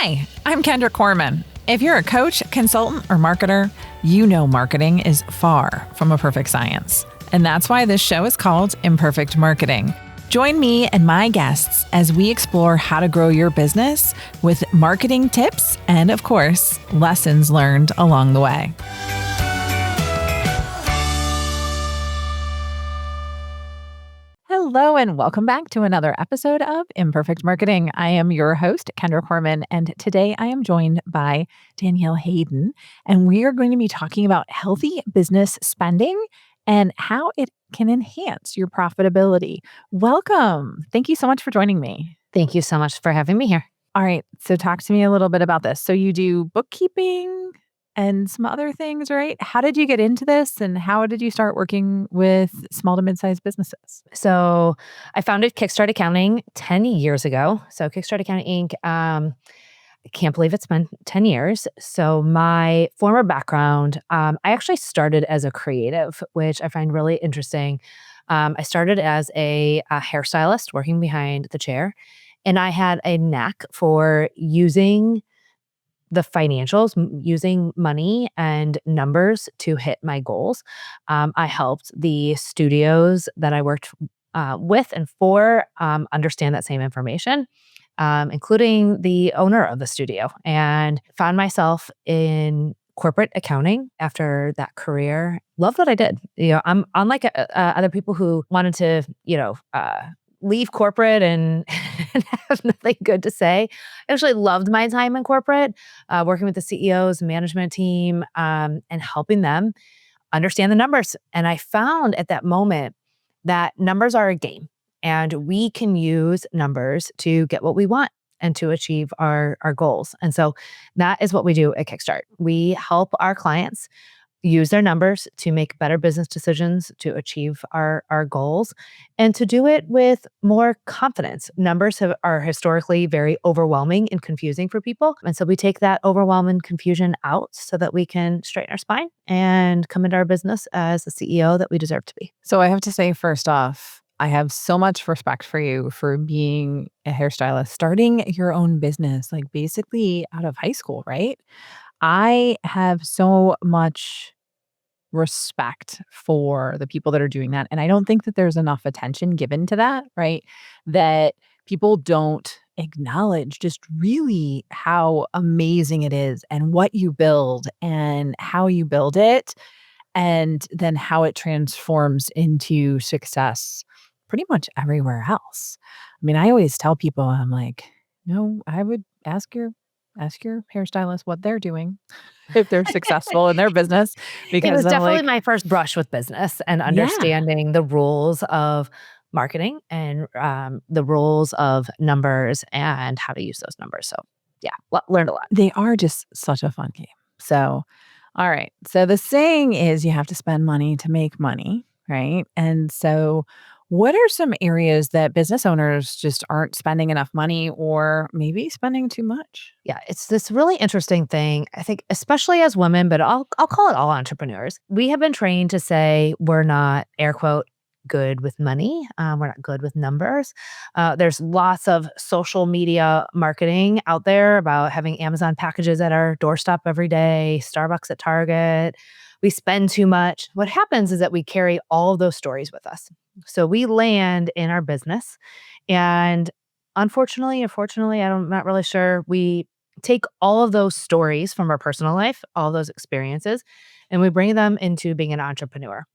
Hi, I'm Kendra Corman. If you're a coach, consultant, or marketer, you know marketing is far from a perfect science. And that's why this show is called Imperfect Marketing. Join me and my guests as we explore how to grow your business with marketing tips and, of course, lessons learned along the way. Hello, and welcome back to another episode of Imperfect Marketing. I am your host, Kendra Corman, and today I am joined by Danielle Hayden, and we are going to be talking about healthy business spending and how it can enhance your profitability. Welcome. Thank you so much for joining me. Thank you so much for having me here. All right, so talk to me a little bit about this. So you do bookkeeping and some other things, right? How did you get into this and how did you start working with small to mid-sized businesses? So I founded Kickstart Accounting 10 years ago. So Kickstart Accounting Inc. I can't believe it's been 10 years. So my former background, I actually started as a creative, which I find really interesting. I started as a hairstylist working behind the chair, and I had a knack for using the financials, using money and numbers to hit my goals. I helped the studios that I worked with and for understand that same information, including the owner of the studio, and found myself in corporate accounting after that career. Loved what I did. I'm unlike other people who wanted to, leave corporate and have nothing good to say. I actually loved my time in corporate, working with the CEOs, management team, and helping them understand the numbers. And I found at that moment that numbers are a game, and we can use numbers to get what we want and to achieve our goals. And so that is what we do at Kickstart. We help our clients use their numbers to make better business decisions, to achieve our goals, and to do it with more confidence. Numbers are historically very overwhelming and confusing for people. And so we take that overwhelming confusion out so that we can straighten our spine and come into our business as the CEO that we deserve to be. So I have to say, first off, I have so much respect for you for being a hairstylist, starting your own business, like basically out of high school, right? I have so much respect for the people that are doing that. And I don't think that there's enough attention given to that, right? That people don't acknowledge just really how amazing it is and what you build and how you build it, and then how it transforms into success pretty much everywhere else. I mean, I always tell people, I'm like, no, I would ask your hairstylist what they're doing if they're successful in their business, because It was I'm definitely like, my first brush with business and understanding the rules of marketing and the rules of numbers and how to use those numbers. So yeah, learned a lot. they are just such a fun game. So, all right. So the saying is you have to spend money to make money, right? And so what are some areas that business owners just aren't spending enough money or maybe spending too much? Yeah, it's this really interesting thing. I think, especially as women, but I'll call it all entrepreneurs. We have been trained to say we're not, air quote, good with money. We're not good with numbers. There's lots of social media marketing out there about having Amazon packages at our doorstep every day, Starbucks at Target. We spend too much. What happens is that we carry all of those stories with us. So we land in our business, and unfortunately, or fortunately, I'm not really sure, we take all of those stories from our personal life, all those experiences, and we bring them into being an entrepreneur.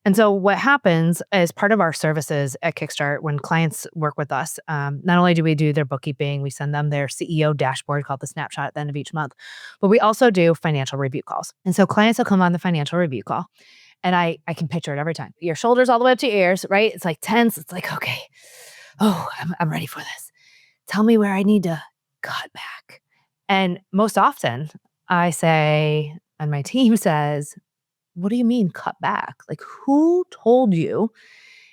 And so what happens as part of our services at Kickstart when clients work with us, not only do we do their bookkeeping, we send them their CEO dashboard called the Snapshot at the end of each month, but we also do financial review calls. And so clients will come on the financial review call, and I can picture it every time. Your shoulders all the way up to your ears, right? It's like tense. It's like, okay, I'm ready for this. Tell me where I need to cut back. And most often I say, and my team says, what do you mean cut back? Like, who told you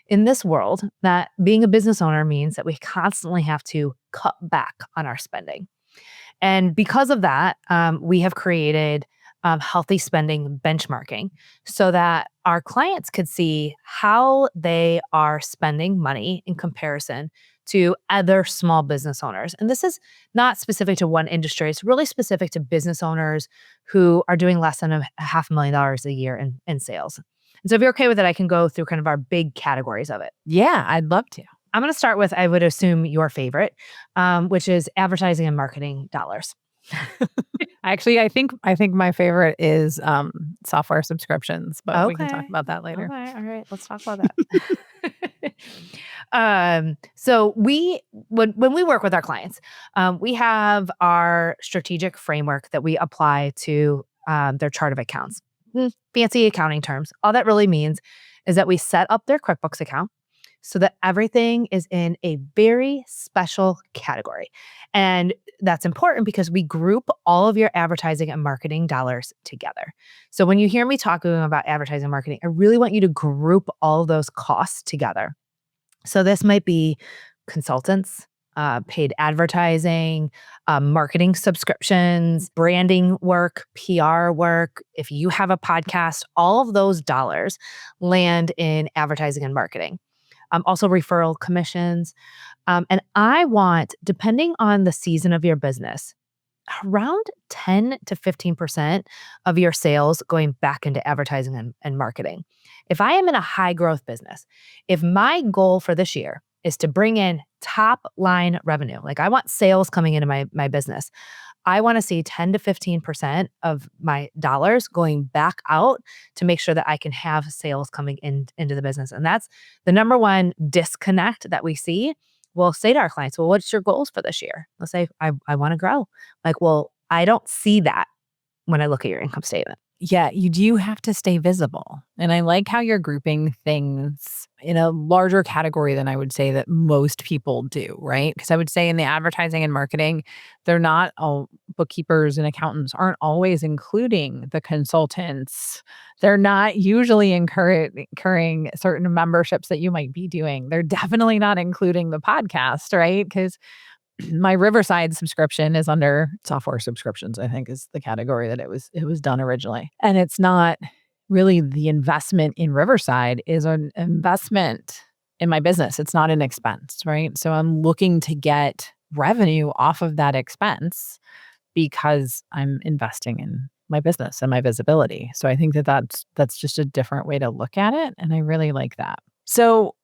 in this world that being a business owner means that we constantly have to cut back on our spending? And because of that, we have created healthy spending benchmarking so that our clients could see how they are spending money in comparison to other small business owners. And this is not specific to one industry. It's really specific to business owners who are doing less than $500,000 a year in sales. And so if you're okay with it, I can go through kind of our big categories of it. Yeah, I'd love to. I'm going to start with, I would assume, your favorite, which is advertising and marketing dollars. Actually, I think my favorite is software subscriptions, but we can talk Okay. about that later. Okay. All right. Let's talk about that. So when we work with our clients, we have our strategic framework that we apply to their chart of accounts. Fancy accounting terms. All that really means is that we set up their QuickBooks account so that everything is in a very special category. And that's important because we group all of your advertising and marketing dollars together. So when you hear me talking about advertising and marketing, I really want you to group all of those costs together. So this might be consultants, paid advertising, marketing subscriptions, branding work, PR work. If you have a podcast, all of those dollars land in advertising and marketing. Also referral commissions. And I want, depending on the season of your business, around 10 to 15% of your sales going back into advertising and marketing. If I am in a high growth business, if my goal for this year is to bring in top line revenue, like I want sales coming into my business, I want to see 10 to 15% of my dollars going back out to make sure that I can have sales coming into the business. And that's the number one disconnect that we see. We'll say to our clients, well, what's your goals for this year? They'll say, I want to grow. Like, well, I don't see that when I look at your income statement. Yeah, you do have to stay visible. And I like how you're grouping things in a larger category than I would say that most people do, right? Because I would say in the advertising and marketing, they're not all bookkeepers and accountants aren't always including the consultants. They're not usually incurring certain memberships that you might be doing. They're definitely not including the podcast, right? Because my Riverside subscription is under software subscriptions, I think is the category that it was done originally. And it's not really the investment in Riverside is an investment in my business. It's not an expense, right? So I'm looking to get revenue off of that expense because I'm investing in my business and my visibility. So I think that that's just a different way to look at it, and I really like that. So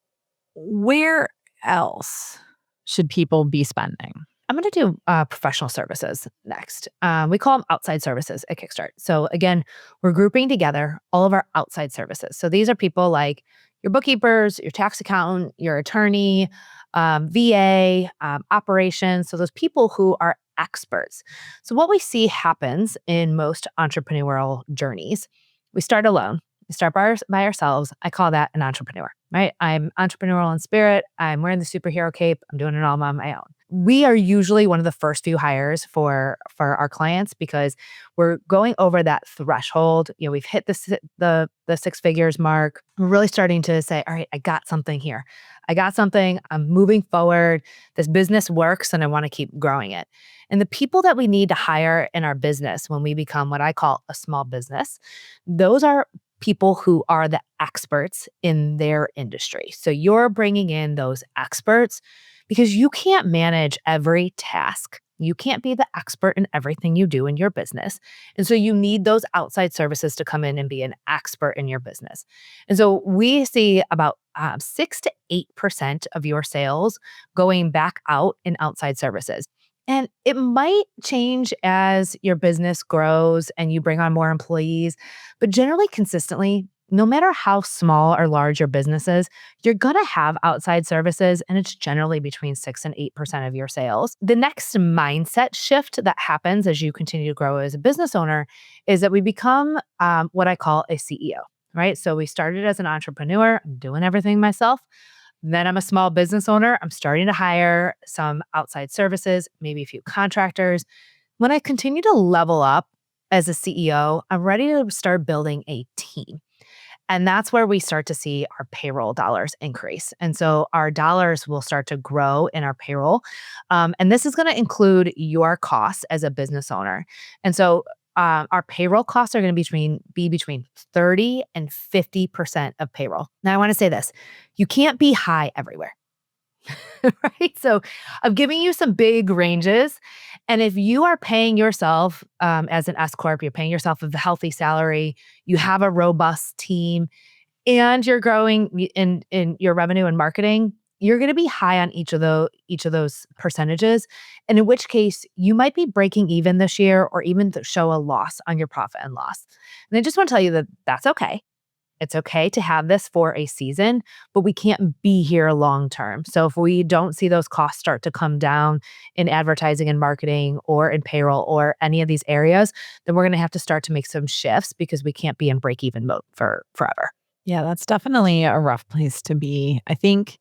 where else should people be spending? I'm going to do professional services next. We call them outside services at Kickstart. So again, we're grouping together all of our outside services. So these are people like your bookkeepers, your tax accountant, your attorney, VA, operations. So those people who are experts. So what we see happens in most entrepreneurial journeys, we start alone. We start by ourselves. I call that an entrepreneur, right? I'm entrepreneurial in spirit. I'm wearing the superhero cape. I'm doing it all on my own. We are usually one of the first few hires for our clients because we're going over that threshold. You know, we've hit the six figures mark. We're really starting to say, all right, I got something here. I got something. I'm moving forward. This business works and I want to keep growing it. And the people that we need to hire in our business when we become what I call a small business, those are people who are the experts in their industry. So you're bringing in those experts because you can't manage every task. You can't be the expert in everything you do in your business. And so you need those outside services to come in and be an expert in your business. And so we see about 6 to 8% of your sales going back out in outside services. And it might change as your business grows and you bring on more employees, but generally consistently, no matter how small or large your business is, you're going to have outside services, and it's generally between 6 and 8% of your sales. The next mindset shift that happens as you continue to grow as a business owner is that we become what I call a CEO, right? So we started as an entrepreneur, I'm doing everything myself. Then I'm a small business owner. I'm starting to hire some outside services, maybe a few contractors. When I continue to level up as a CEO, I'm ready to start building a team. And that's where we start to see our payroll dollars increase. And so our dollars will start to grow in our payroll. And this is going to include your costs as a business owner. And so our payroll costs are going to be between 30 and 50% of payroll. Now, I want to say this. You can't be high everywhere. Right? So I'm giving you some big ranges. And if you are paying yourself as an S Corp, you're paying yourself a healthy salary, you have a robust team, and you're growing in your revenue and marketing, you're going to be high on each of those percentages. And in which case you might be breaking even this year or even show a loss on your profit and loss. And I just want to tell you that that's okay. It's okay to have this for a season, but we can't be here long term. So if we don't see those costs start to come down in advertising and marketing or in payroll or any of these areas, then we're going to have to start to make some shifts because we can't be in break even mode for forever. Yeah, that's definitely a rough place to be. I think,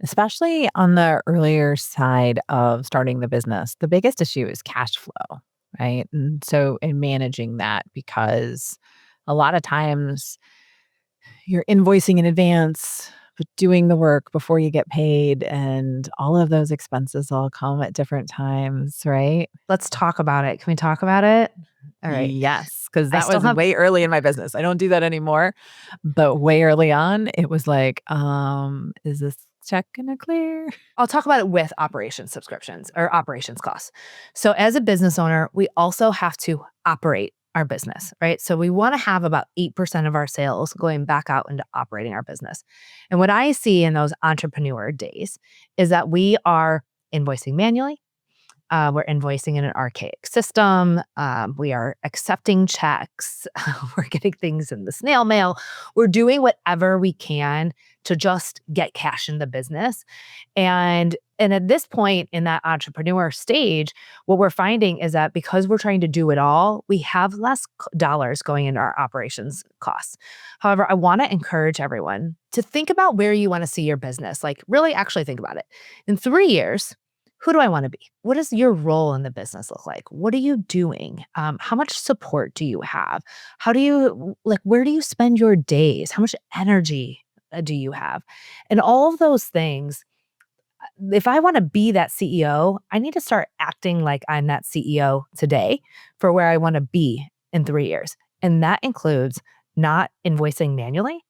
especially on the earlier side of starting the business, the biggest issue is cash flow, right? And so, in managing that, because a lot of times you're invoicing in advance, but doing the work before you get paid, and all of those expenses all come at different times, right? Let's talk about it. Can we talk about it? All right. Yes, because I that still was have way early in my business. I don't do that anymore, but way early on, it was like, is this check gonna clear? I'll talk about it with operations subscriptions or operations costs. So as a business owner, we also have to operate our business, right? So we want to have about 8% of our sales going back out into operating our business. And what I see in those entrepreneur days is that we are invoicing manually. We're invoicing in an archaic system. We are accepting checks. We're getting things in the snail mail. We're doing whatever we can to just get cash in the business. And at this point in that entrepreneur stage, what we're finding is that because we're trying to do it all, we have less dollars going into our operations costs. However, I want to encourage everyone to think about where you want to see your business. Like, really actually think about it. In 3 years, who do I want to be? What does your role in the business look like? What are you doing? How much support do you have? How do you, like, where do you spend your days? How much energy do you have? And all of those things, if I want to be that CEO, I need to start acting like I'm that CEO today for where I want to be in 3 years. And that includes not invoicing manually,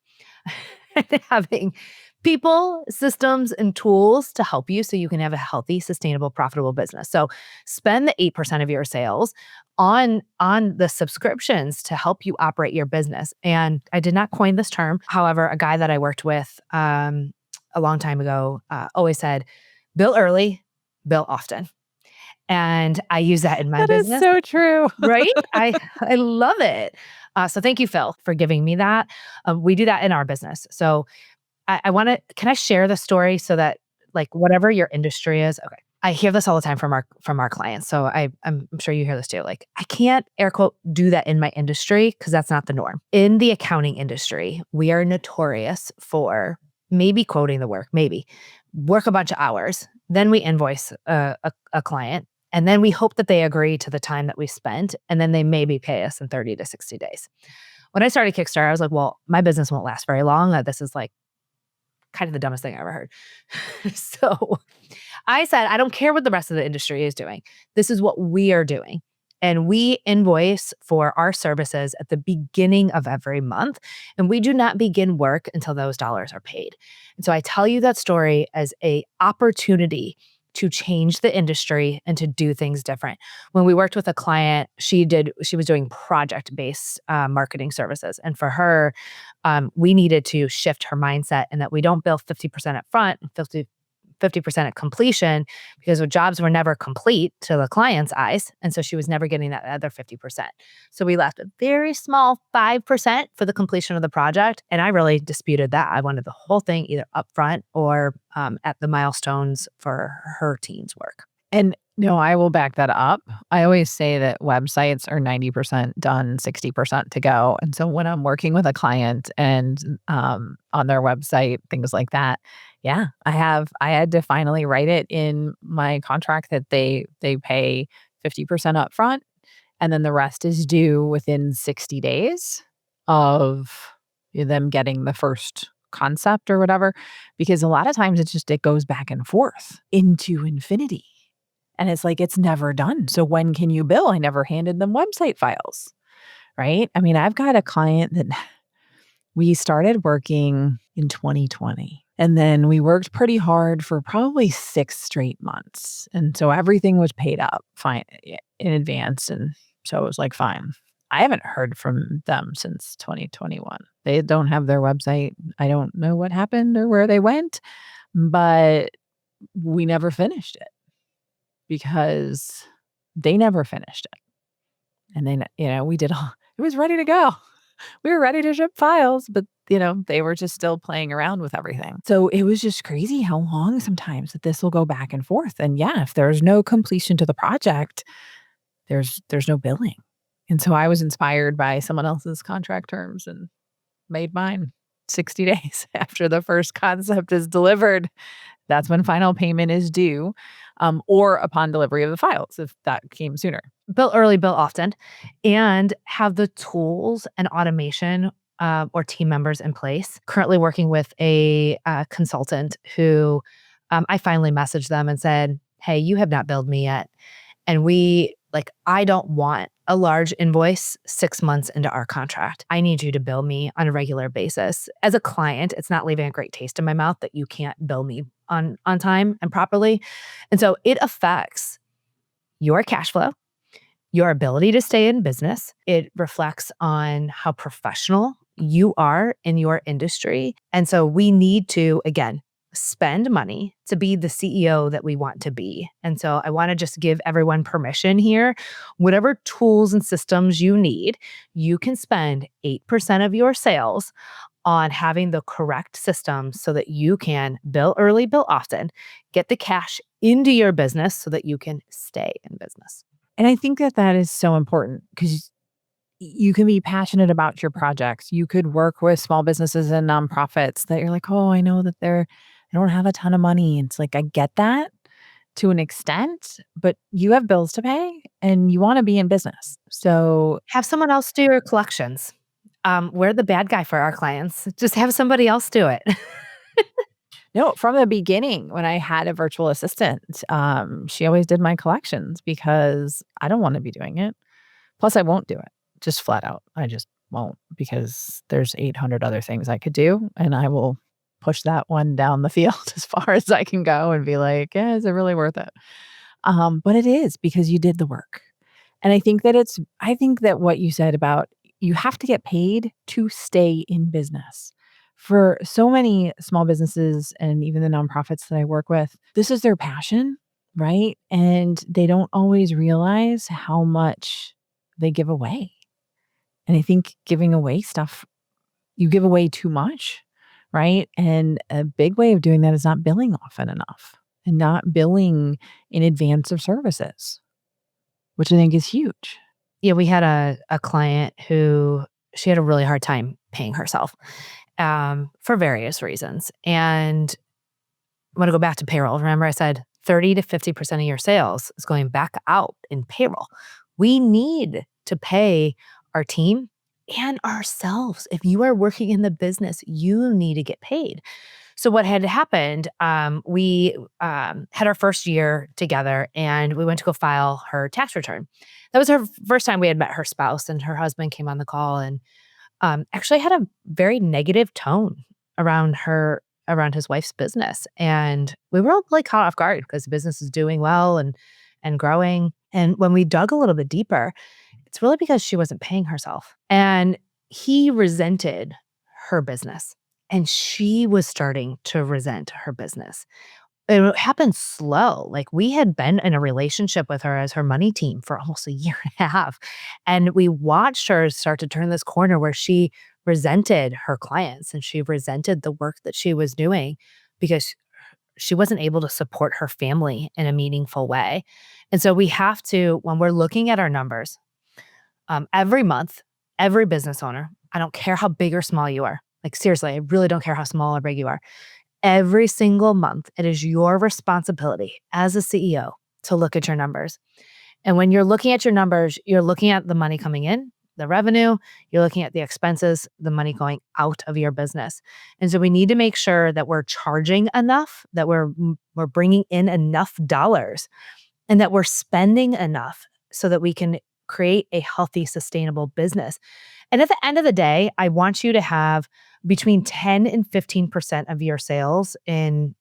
having people, systems, and tools to help you so you can have a healthy, sustainable, profitable business. So spend the 8% of your sales on the subscriptions to help you operate your business. And I did not coin this term. However, a guy that I worked with a long time ago always said, bill early, bill often. And I use that in my That is business. so true. Right? I love it. So thank you, Phil, for giving me that. We do that in our business. So I want to, can I share the story so that, like, whatever your industry is? Okay. I hear this all the time from our clients. So I'm sure you hear this too. Like, I can't air quote do that in my industry because that's not the norm. In the accounting industry, we are notorious for maybe quoting the work, maybe work a bunch of hours, then we invoice a client, and then we hope that they agree to the time that we spent, and then they maybe pay us in 30 to 60 days. When I started Kickstart, I was like, well, my business won't last very long. This is like kind of the dumbest thing I ever heard. So I said, I don't care what the rest of the industry is doing. This is what we are doing. And we invoice for our services at the beginning of every month. And we do not begin work until those dollars are paid. And so I tell you that story as an opportunity to change the industry and to do things different. When we worked with a client, she was doing project-based marketing services. And for her, we needed to shift her mindset and that we don't bill 50% up front and 50% at completion because the jobs were never complete to the client's eyes. And so she was never getting that other 50%. So we left a very small 5% for the completion of the project. And I really disputed that. I wanted the whole thing either upfront or at the milestones for her team's work. And no, I will back that up. I always say that websites are 90% done, 60% to go. And so when I'm working with a client and on their website, things like that, yeah, I had to finally write it in my contract that they pay 50% upfront, and then the rest is due within 60 days of them getting the first concept or whatever, because a lot of times it goes back and forth into infinity. And it's like, it's never done. So when can you bill? I never handed them website files, right? I mean, I've got a client that we started working in 2020, and then we worked pretty hard for probably 6 straight months. And so everything was paid up fine in advance. And so it was like, fine. I haven't heard from them since 2021. They don't have their website. I don't know what happened or where they went, but we never finished it because they never finished it. And then, we did all, it was ready to go. We were ready to ship files, but they were just still playing around with everything. So it was just crazy how long sometimes that this will go back and forth. And yeah, if there's no completion to the project, there's no billing. And so I was inspired by someone else's contract terms and made mine 60 days after the first concept is delivered. That's when final payment is due, or upon delivery of the files, if that came sooner. Bill early, bill often, and have the tools and automation or team members in place. Currently working with a consultant who I finally messaged them and said, hey, you have not billed me yet. And I don't want a large invoice 6 months into our contract. I need you to bill me on a regular basis. As a client, it's not leaving a great taste in my mouth that you can't bill me on time and properly. And so it affects your cash flow, your ability to stay in business. It reflects on how professional you are in your industry. And so we need to, again, spend money to be the CEO that we want to be. And so I want to just give everyone permission here. Whatever tools and systems you need, you can spend 8% of your sales on having the correct systems so that you can bill early, bill often, get the cash into your business so that you can stay in business. And I think that is so important because you can be passionate about your projects. You could work with small businesses and nonprofits that you're like, oh, I know that they don't have a ton of money. It's like, I get that to an extent, but you have bills to pay and you want to be in business. So Have someone else do your collections. We're the bad guy for our clients. Just have somebody else do it. no, from the beginning, when I had a virtual assistant, she always did my collections because I don't want to be doing it. Plus, I won't do it, just flat out. I just won't because there's 800 other things I could do, and I will push that one down the field as far as I can go and be like, yeah, is it really worth it? But it is because you did the work. And I think that what you said about you have to get paid to stay in business. For so many small businesses and even the nonprofits that I work with, this is their passion, right? And they don't always realize how much they give away. And I think giving away stuff, you give away too much, right? And a big way of doing that is not billing often enough and not billing in advance of services, which I think is huge. Yeah, we had a client who she had a really hard time paying herself for various reasons. And I want to go back to payroll. Remember, I said 30 to 50% of your sales is going back out in payroll. We need to pay our team and ourselves. If you are working in the business, you need to get paid. So what had happened, we had our first year together and we went to go file her tax return. That was her first time we had met her spouse, and her husband came on the call and actually had a very negative tone around his wife's business. And we were all like caught off guard because the business is doing well and growing. And when we dug a little bit deeper, it's really because she wasn't paying herself. And he resented her business. And she was starting to resent her business. It happened slow. Like, we had been in a relationship with her as her money team for almost a year and a half. And we watched her start to turn this corner where she resented her clients and she resented the work that she was doing because she wasn't able to support her family in a meaningful way. And so we have to, when we're looking at our numbers, every month, every business owner, I don't care how big or small you are, like seriously, I really don't care how small or big you are. Every single month, it is your responsibility as a CEO to look at your numbers. And when you're looking at your numbers, you're looking at the money coming in, the revenue, you're looking at the expenses, the money going out of your business. And so we need to make sure that we're charging enough, that we're bringing in enough dollars and that we're spending enough so that we can create a healthy, sustainable business. And at the end of the day, I want you to have between 10 and 15% of your sales in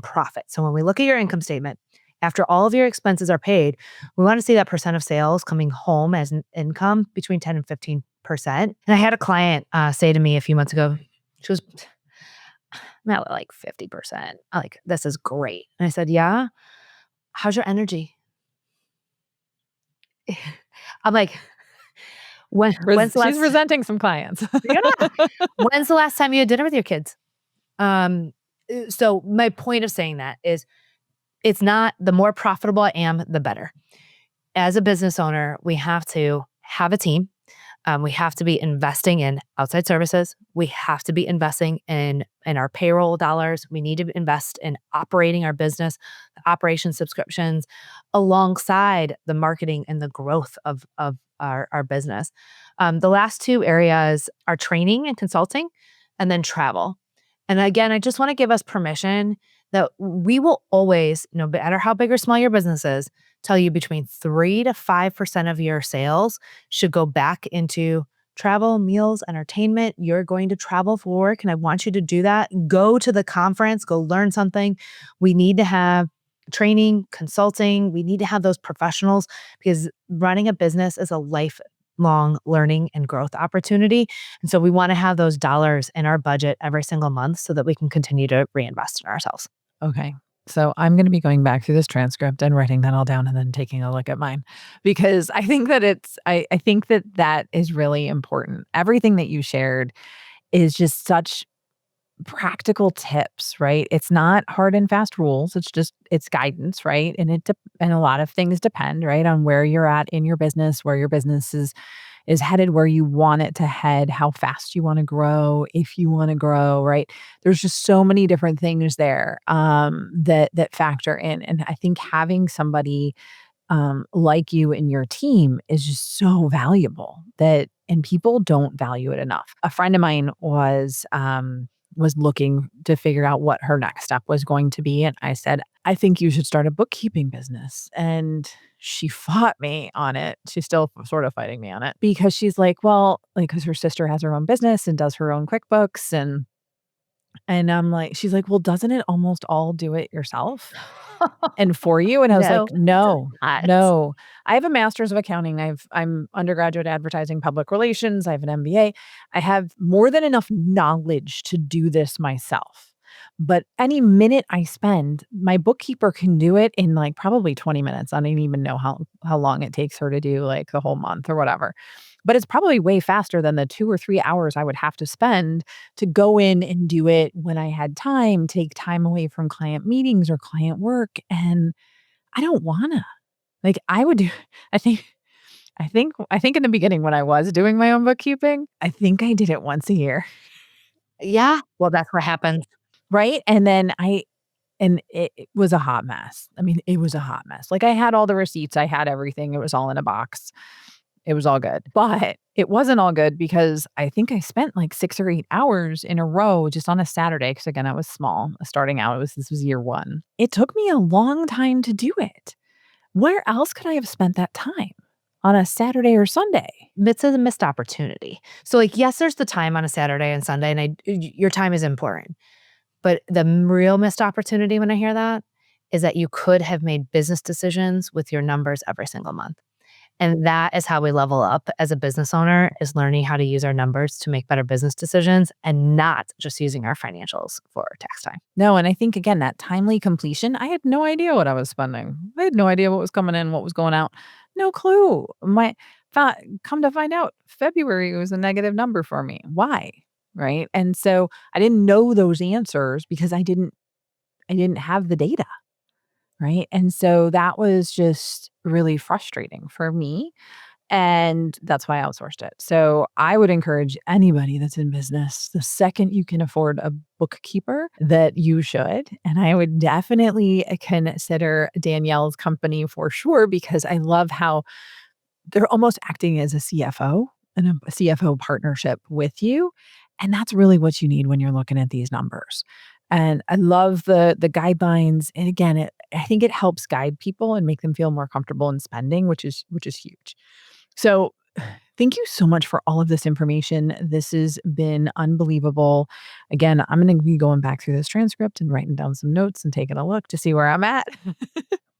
profit. So when we look at your income statement, after all of your expenses are paid, we want to see that percent of sales coming home as an income between 10 and 15%. And I had a client say to me a few months ago, she was, I'm at like 50%. I'm like, this is great. And I said, yeah. How's your energy? I'm like, when's the She's last resenting some clients. yeah. When's the last time you had dinner with your kids? So my point of saying that is it's not the more profitable I am, the better. As a business owner, we have to have a team. We have to be investing in outside services. We have to be investing in our payroll dollars. We need to invest in operating our business, the operation subscriptions, alongside the marketing and the growth of our business. The last two areas are training and consulting, and then travel. And again, I just want to give us permission that we will always, no matter how big or small your business is, tell you between 3 to 5% of your sales should go back into travel, meals, entertainment. You're going to travel for work, and I want you to do that. Go to the conference, go learn something. We need to have training, consulting. We need to have those professionals because running a business is a lifelong learning and growth opportunity. And so we want to have those dollars in our budget every single month so that we can continue to reinvest in ourselves. Okay. So I'm going to be going back through this transcript and writing that all down and then taking a look at mine because I think that I think that that is really important. Everything that you shared is just such practical tips, right? It's not hard and fast rules. It's guidance, right? And and a lot of things depend, right, on where you're at in your business, where your business is headed, where you want it to head, how fast you want to grow, if you want to grow, right? There's just so many different things there that factor in, and I think having somebody like you and your team is just so valuable and people don't value it enough. A friend of mine was looking to figure out what her next step was going to be. And I said, I think you should start a bookkeeping business. And she fought me on it. She's still sort of fighting me on it because she's like, well, like, because her sister has her own business and does her own QuickBooks. And I'm like, she's like, well, doesn't it almost all do it yourself? And for you? And I was like, No, it does "No, not. no. I have a master's of accounting. I'm undergraduate advertising public relations. I have an MBA. I have more than enough knowledge to do this myself. But any minute I spend, my bookkeeper can do it in, like, probably 20 minutes. I don't even know how long it takes her to do, like, the whole month or whatever. But it's probably way faster than the 2 or 3 hours I would have to spend to go in and do it when I had time, take time away from client meetings or client work, and I don't wanna. Like, I would do I think in the beginning when I was doing my own bookkeeping, I think I did it once a year, Yeah, well, that's what happens. right? And it was a hot mess. I mean, it was a hot mess. Like, I had all the receipts, I had everything, it was all in a box. It was all good. But it wasn't all good because I think I spent like 6 or 8 hours in a row just on a Saturday because again, I was small. Starting out, this was year 1. It took me a long time to do it. Where else could I have spent that time? On a Saturday or Sunday? It's a missed opportunity. So, like, yes, there's the time on a Saturday and Sunday, and your time is important. But the real missed opportunity when I hear that is that you could have made business decisions with your numbers every single month. And that is how we level up as a business owner, is learning how to use our numbers to make better business decisions and not just using our financials for tax time. No, and I think again, that timely completion, I had no idea what I was spending. I had no idea what was coming in, what was going out. No clue. Come to find out, February was a negative number for me. Why? Right? And so I didn't know those answers because I didn't have the data, right? And so that was just really frustrating for me. And that's why I outsourced it. So I would encourage anybody that's in business, the second you can afford a bookkeeper, that you should. And I would definitely consider Danielle's company for sure, because I love how they're almost acting as a CFO and a CFO partnership with you. And that's really what you need when you're looking at these numbers. And I love the guidelines. And again, I think it helps guide people and make them feel more comfortable in spending, which is huge. So thank you so much for all of this information. This has been unbelievable. Again, I'm going to be going back through this transcript and writing down some notes and taking a look to see where I'm at.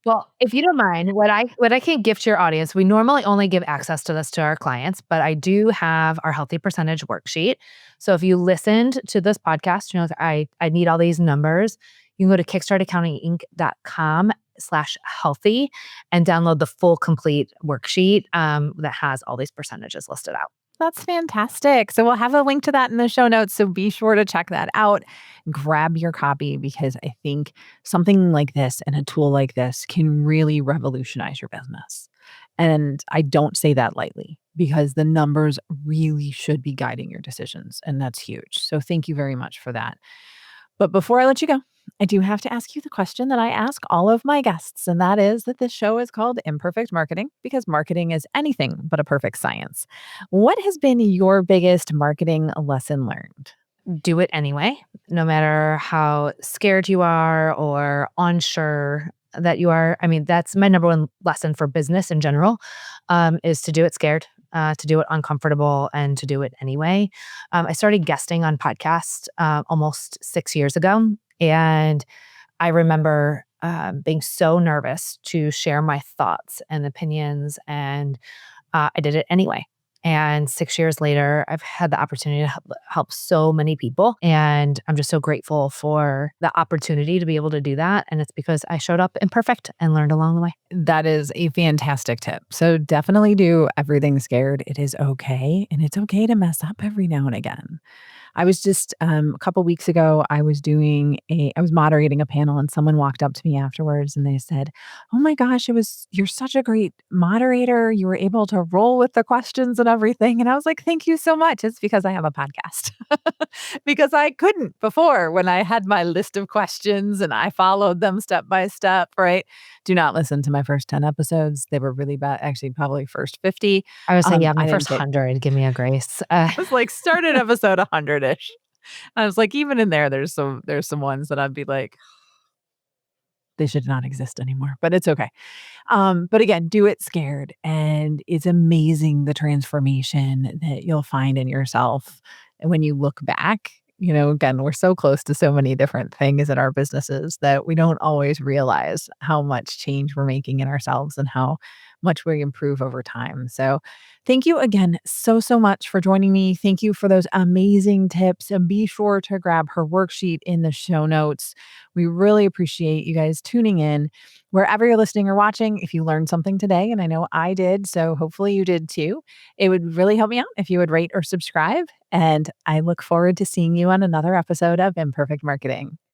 Well, if you don't mind, what I can gift your audience, we normally only give access to this to our clients, but I do have our healthy percentage worksheet. So if you listened to this podcast, you know, I need all these numbers. You can go to kickstartaccountinginc.com/healthy and download the full complete worksheet that has all these percentages listed out. That's fantastic. So we'll have a link to that in the show notes. So be sure to check that out. Grab your copy because I think something like this and a tool like this can really revolutionize your business. And I don't say that lightly because the numbers really should be guiding your decisions. And that's huge. So thank you very much for that. But before I let you go, I do have to ask you the question that I ask all of my guests, and that is that this show is called Imperfect Marketing because marketing is anything but a perfect science. What has been your biggest marketing lesson learned? Do it anyway, no matter how scared you are or unsure that you are. I mean, that's my number one lesson for business in general, is to do it scared, to do it uncomfortable, and to do it anyway. I started guesting on podcasts almost 6 years ago, and I remember being so nervous to share my thoughts and opinions, and I did it anyway. And 6 years later, I've had the opportunity to help so many people. And I'm just so grateful for the opportunity to be able to do that. And it's because I showed up imperfect and learned along the way. That is a fantastic tip. So definitely do everything scared. It is okay. And it's okay to mess up every now and again. I was just a couple weeks ago, I was moderating a panel and someone walked up to me afterwards and they said, "Oh my gosh, you're such a great moderator. You were able to roll with the questions and everything." And I was like, "Thank you so much." It's because I have a podcast. Because I couldn't before when I had my list of questions and I followed them step by step, right? Do not listen to my first 10 episodes. They were really bad. Actually, probably first 50. I was like, yeah, my I didn't first get 100, give me a grace. I was like, start at episode 100-ish. I was like, even in there's some ones that I'd be like, they should not exist anymore, but it's okay. But again, do it scared, and it's amazing the transformation that you'll find in yourself when you look back. You know, again, we're so close to so many different things in our businesses that we don't always realize how much change we're making in ourselves and how much we improve over time. So, thank you again so much for joining me. Thank you for those amazing tips. And be sure to grab her worksheet in the show notes. We really appreciate you guys tuning in. Wherever you're listening or watching, if you learned something today, and I know I did, so hopefully you did too, it would really help me out if you would rate or subscribe. And I look forward to seeing you on another episode of Imperfect Marketing.